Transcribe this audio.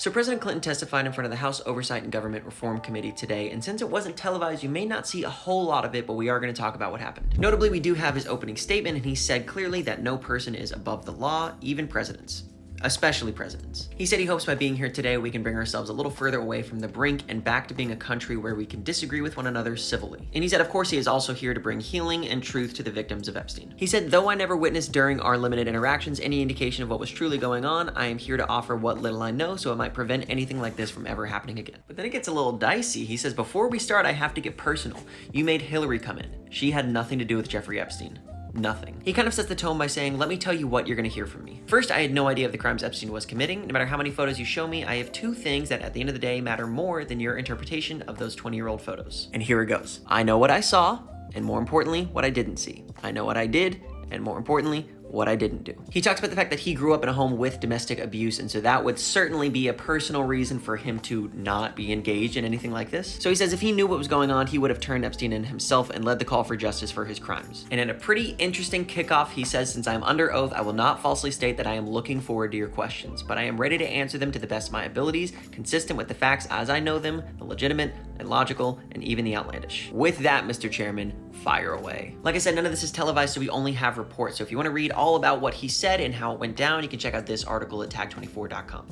So President Clinton testified in front of the House Oversight and Government Reform Committee today, and since it wasn't televised, you may not see a whole lot of it, but we are going to talk about what happened. Notably, we do have his opening statement, and he said clearly that no person is above the law, even presidents. Especially presidents. He said he hopes by being here today we can bring ourselves a little further away from the brink and back to being a country where we can disagree with one another civilly. And he said of course he is also here to bring healing and truth to the victims of Epstein. He said, though I never witnessed during our limited interactions any indication of what was truly going on, I am here to offer what little I know so it might prevent anything like this from ever happening again. But then it gets a little dicey. He says, before we start, I have to get personal. You made Hillary come in. She had nothing to do with Jeffrey Epstein. Nothing. He kind of sets the tone by saying, let me tell you what you're going to hear from me. First, I had no idea of the crimes Epstein was committing. No matter how many photos you show me, I have two things that at the end of the day matter more than your interpretation of those 20-year-old photos. And here it goes. I know what I saw, and more importantly, what I didn't see. I know what I did, and more importantly, what I didn't do. He talks about the fact that he grew up in a home with domestic abuse, and so that would certainly be a personal reason for him to not be engaged in anything like this. So he says if he knew what was going on, he would have turned Epstein in himself and led the call for justice for his crimes. And in a pretty interesting kickoff, he says, since I am under oath, I will not falsely state that I am looking forward to your questions, but I am ready to answer them to the best of my abilities, consistent with the facts as I know them, the legitimate and logical, and even the outlandish. With that, Mr. Chairman, fire away. Like I said, none of this is televised, so we only have reports. So if you want to read all about what he said and how it went down, you can check out this article at tag24.com.